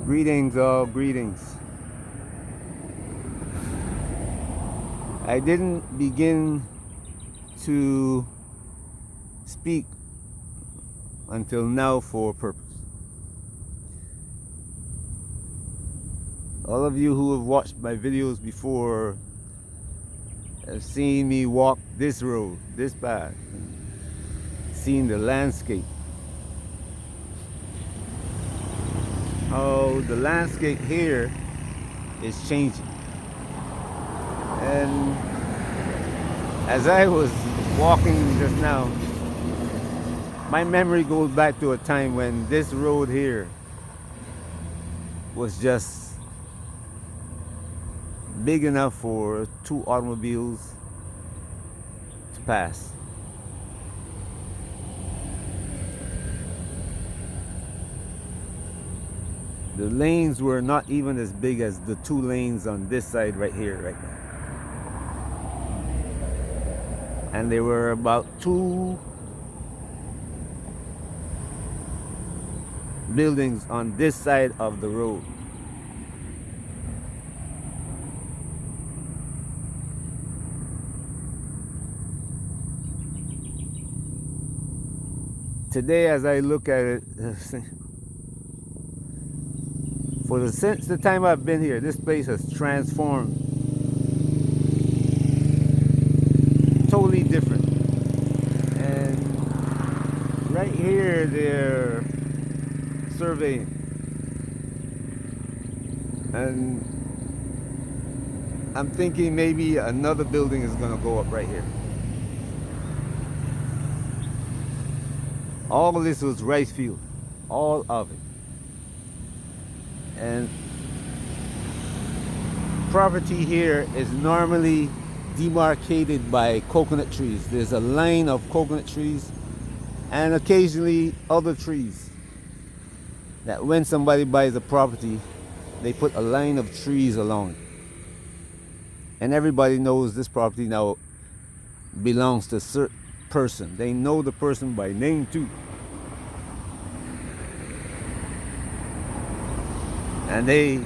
Greetings, all greetings. I didn't begin to speak until now for a purpose. All of you who have watched my videos before have seen me walk this road, this path, and seen the landscape. How the landscape here is changing. And as I was walking just now, my memory goes back to a time when this road here was just big enough for 2 automobiles to pass. The lanes were not even as big as the 2 lanes on this side right here, right now. And there were about 2 buildings on this side of the road. today, as I look at it, since the time I've been here, this place has transformed totally different. And right here, they're surveying, and I'm thinking maybe another building is going to go up right here. All of this was rice field, all of it. And property here is normally demarcated by coconut trees. There's a line of coconut trees and occasionally other trees that when somebody buys a property, they put a line of trees along it. And everybody knows this property now belongs to a certain person. They know the person by name too. And they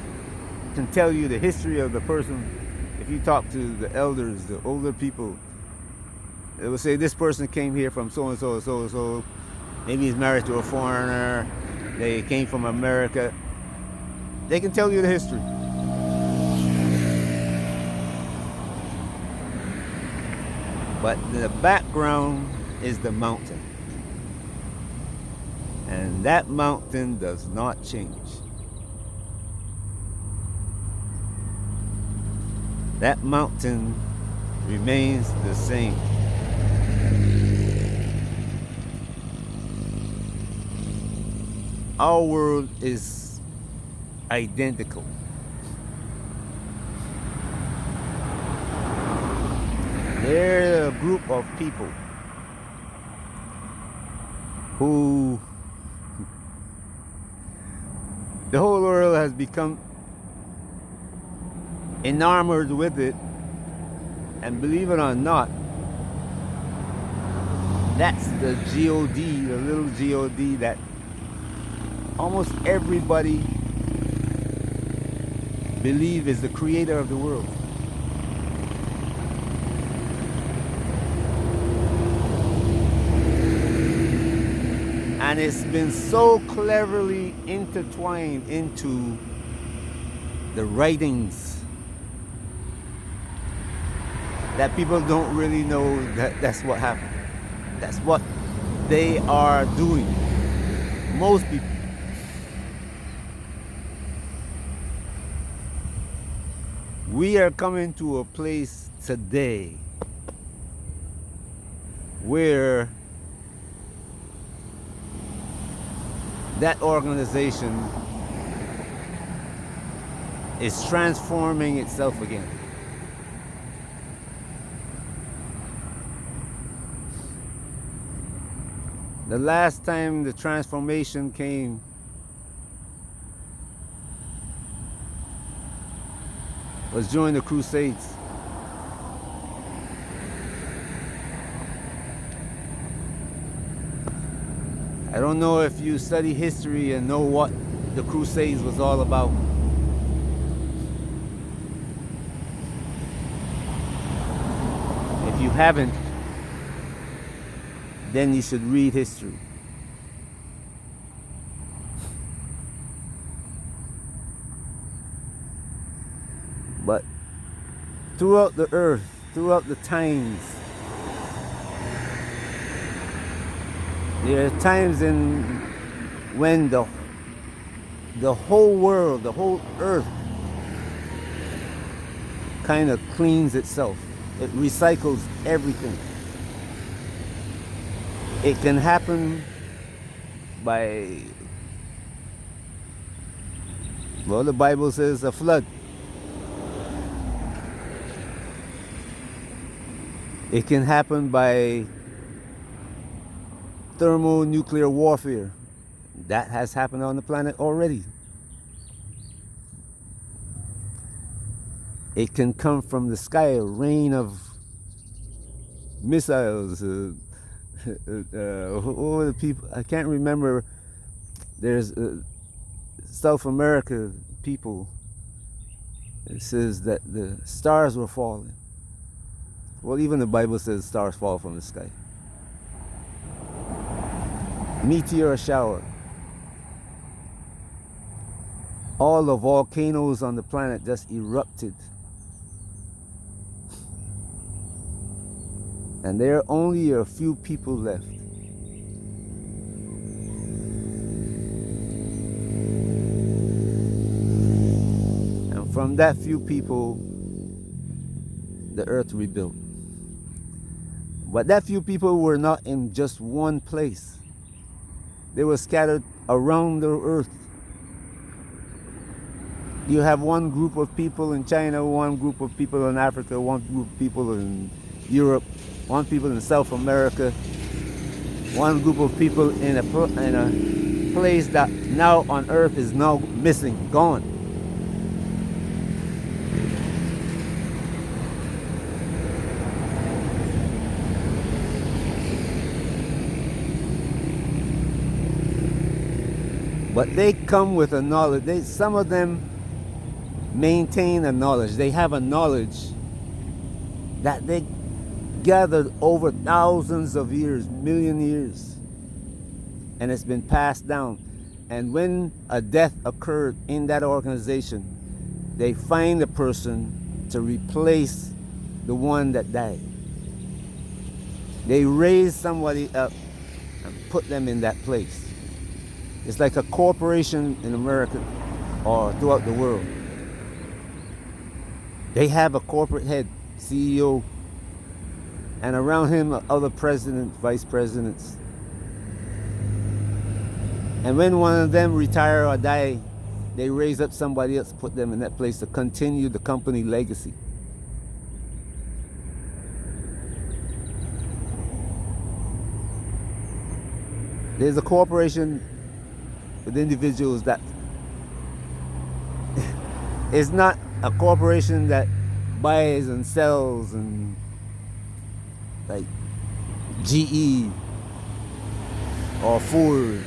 can tell you the history of the person. If you talk to the elders, the older people, they will say this person came here from so and so and so and so. Maybe he's married to a foreigner. They came from America. They can tell you the history. But the background is the mountain. And that mountain does not change. That mountain remains the same. Our world is identical. They're a group of people who the whole world has become enamored with it, and believe it or not, that's the God, the little God that almost everybody believes is the creator of the world. And it's been so cleverly intertwined into the writings that people don't really know that that's what happened. That's what they are doing. Most people. We are coming to a place today where that organization is transforming itself again. The last time the transformation came was during the Crusades. I don't know if you study history and know what the Crusades was all about. If you haven't, then you should read history. But throughout the earth, throughout the times, there are times when the whole world, the whole earth kind of cleans itself. It recycles everything. It can happen by, well, the Bible says a flood. It can happen by thermonuclear warfare. That has happened on the planet already. It can come from the sky, a rain of missiles. Who are the people? I can't remember. There's South America people. It says that the stars were falling. Well, even the Bible says stars fall from the sky. meteor shower. All the volcanoes on the planet just erupted. And there are only a few people left. And from that few people, the earth rebuilt. But that few people were not in just one place. They were scattered around the earth. You have one group of people in China, one group of people in Africa, one group of people in Europe, one people in South America, one group of people in a place that now on earth is now missing, gone. But they come with a knowledge. Some of them maintain a knowledge. They have a knowledge that they gathered over thousands of years, million years, and it's been passed down. And when a death occurred in that organization, they find a person to replace the one that died. They raise somebody up and put them in that place. It's like a corporation in America or throughout the world. They have a corporate head, CEO, and around him are other presidents, vice presidents. And when one of them retire or die, they raise up somebody else, put them in that place to continue the company legacy. There's a corporation with individuals that is not a corporation that buys and sells and like GE or Ford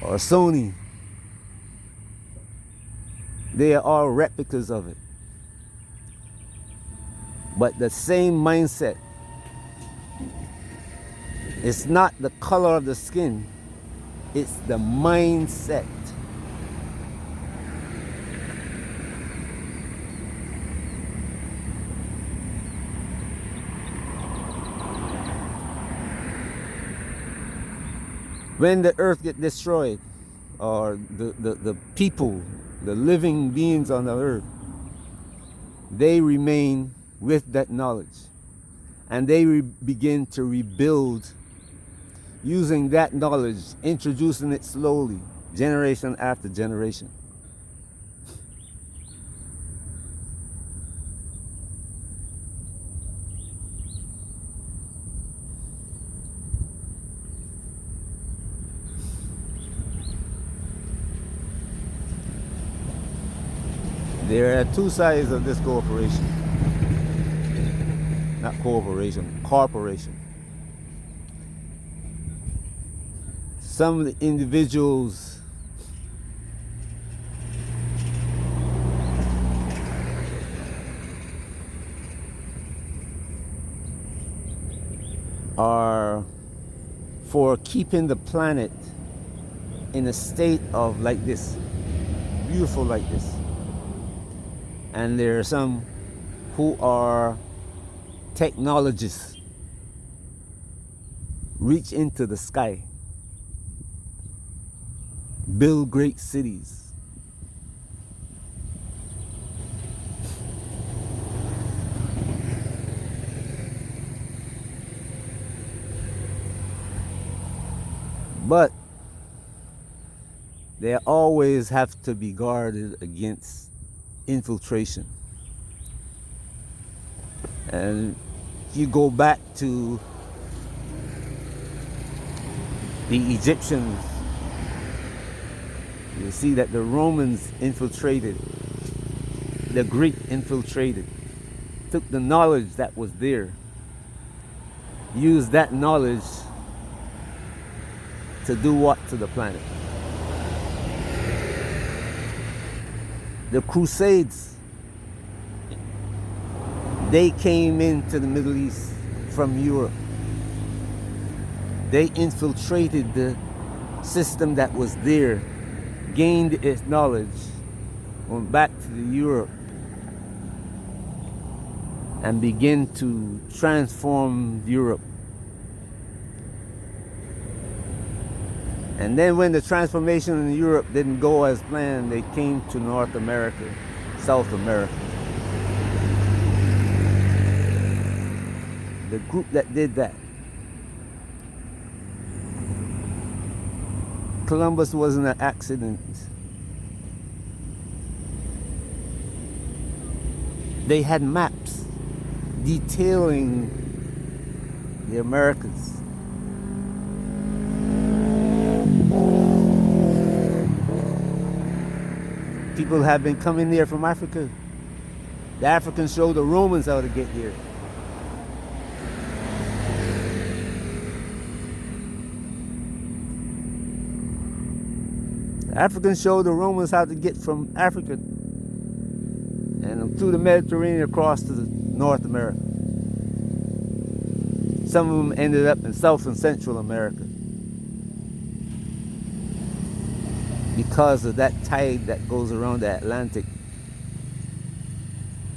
or Sony. They are all replicas of it. But the same mindset. It's not the color of the skin, it's the mindset. When the earth gets destroyed, or the people, the living beings on the earth, they remain with that knowledge. And they begin to rebuild using that knowledge, introducing it slowly, generation after generation. There are two sides of this corporation. Not corporation, corporation. Some of the individuals are for keeping the planet in a state of like this, beautiful like this. And there are some who are technologists, reach into the sky, build great cities. But they always have to be guarded against infiltration. And if you go back to the Egyptians, you see that the Romans infiltrated, the Greek infiltrated, took the knowledge that was there, used that knowledge to do what to the planet? The Crusades, they came into the Middle East from Europe. They infiltrated the system that was there, gained its knowledge, went back to Europe, and began to transform Europe. And then when the transformation in Europe didn't go as planned, they came to North America, South America. The group that did that. Columbus wasn't an accident. They had maps detailing the Americas. People have been coming there from Africa. The Africans showed the Romans how to get here. The Africans showed the Romans how to get from Africa and through the Mediterranean across to North America. Some of them ended up in South and Central America because of that tide that goes around the Atlantic.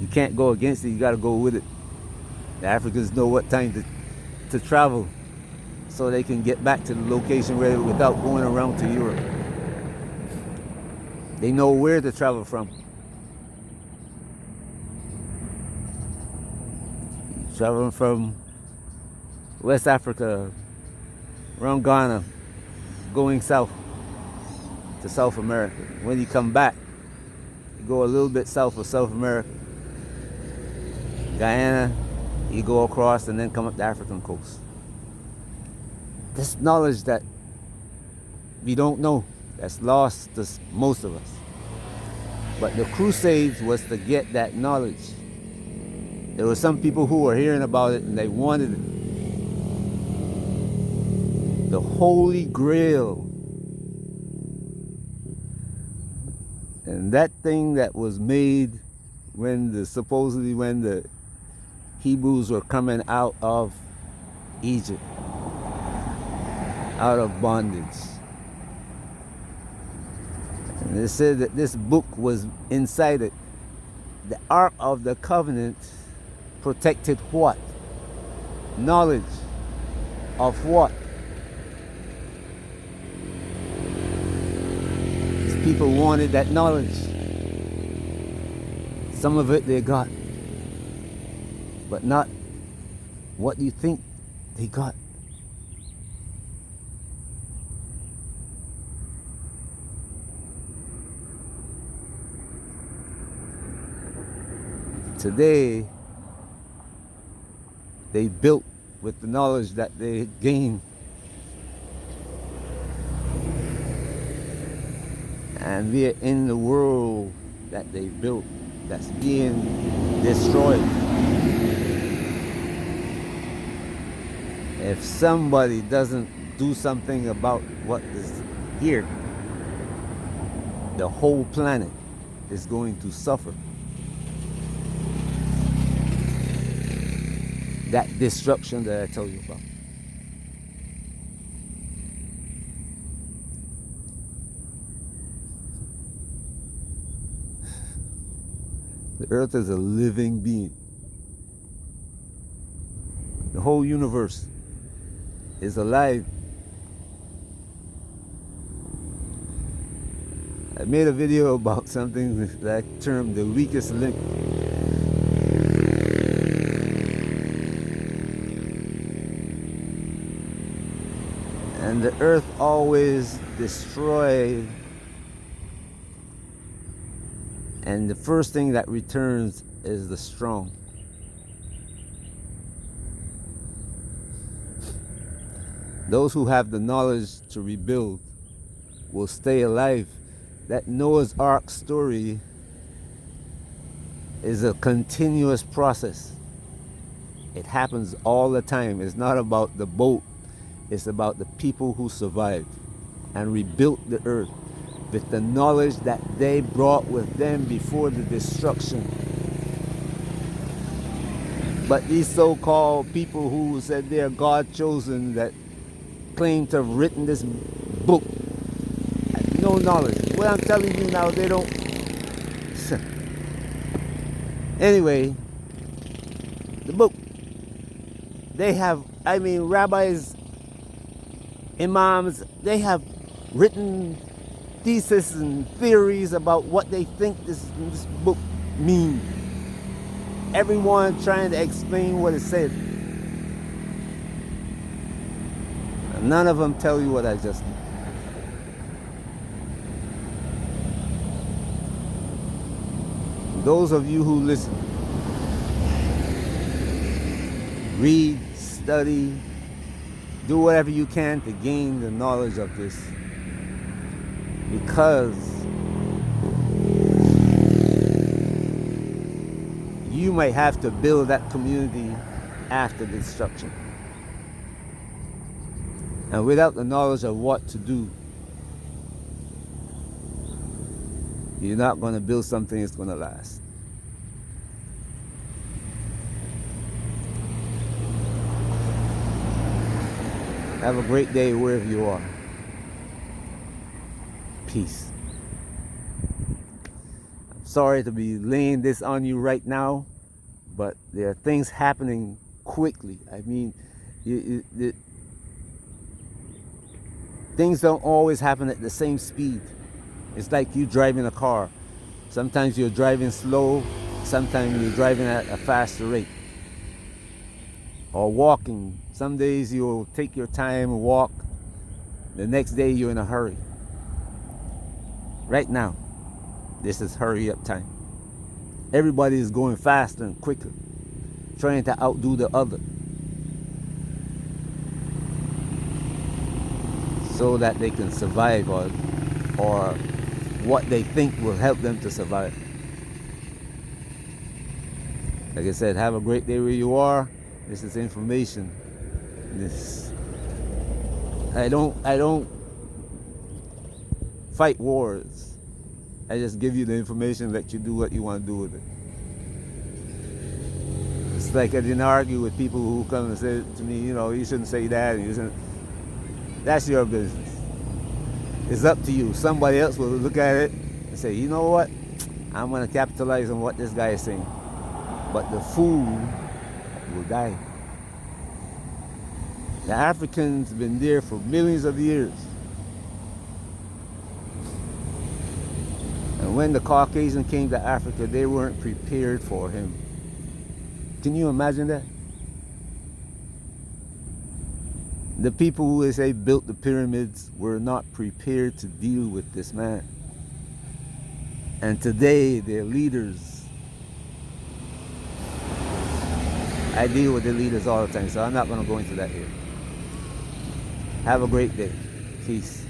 You can't go against it, you got to go with it. The Africans know what time to travel so they can get back to the location without going around to Europe. They know where to travel from. Traveling from West Africa, around Ghana, going south to South America. When you come back, you go a little bit south of South America, Guyana, you go across and then come up the African coast. This knowledge that we don't know, that's lost to most of us. But the Crusades was to get that knowledge. There were some people who were hearing about it and they wanted it. The Holy Grail. And that thing that was made supposedly when the Hebrews were coming out of Egypt, out of bondage. And it said that this book was inside it. The Ark of the Covenant protected what? Knowledge of what? These people wanted that knowledge. Some of it they got, but not what you think they got. Today, they built with the knowledge that they gained. And we are in the world that they built that's being destroyed. If somebody doesn't do something about what is here, the whole planet is going to suffer. That destruction that I told you about. The earth is a living being. The whole universe is alive. I made a video about something that I termed the weakest link. And the earth always destroys, and the first thing that returns is the strong. Those who have the knowledge to rebuild will stay alive. That Noah's Ark story is a continuous process. It happens all the time. It's not about the boat. It's about the people who survived and rebuilt the earth with the knowledge that they brought with them before the destruction. But these so-called people who said they're God chosen, that claim to have written this book. No knowledge. What I'm telling you now, they don't. Anyway, the book. They have, rabbis, imams, they have written theses and theories about what they think this book means. Everyone trying to explain what it said. And none of them tell you what I just did. Those of you who listen, read, study, do whatever you can to gain the knowledge of this, because you might have to build that community after destruction. And without the knowledge of what to do, you're not going to build something that's going to last. Have a great day wherever you are. Peace. I'm sorry to be laying this on you right now, but there are things happening quickly. Things don't always happen at the same speed. It's like you driving a car. Sometimes you're driving slow, sometimes you're driving at a faster rate. Or walking. Some days you'll take your time and walk. The next day you're in a hurry. Right now, this is hurry up time. Everybody is going faster and quicker, trying to outdo the other, so that they can survive, or what they think will help them to survive. Like I said, have a great day where you are. This is information. I don't fight wars. I just give you the information, let you do what you want to do with it. It's like I didn't argue with people who come and say to me, you shouldn't say that. That's your business. It's up to you. Somebody else will look at it and say, you know what? I'm going to capitalize on what this guy is saying. But the fool will die. The Africans have been there for millions of years. And when the Caucasian came to Africa, they weren't prepared for him. Can you imagine that? The people who they say built the pyramids were not prepared to deal with this man. And today, they're leaders. I deal with the leaders all the time, so I'm not going to go into that here. Have a great day. Peace.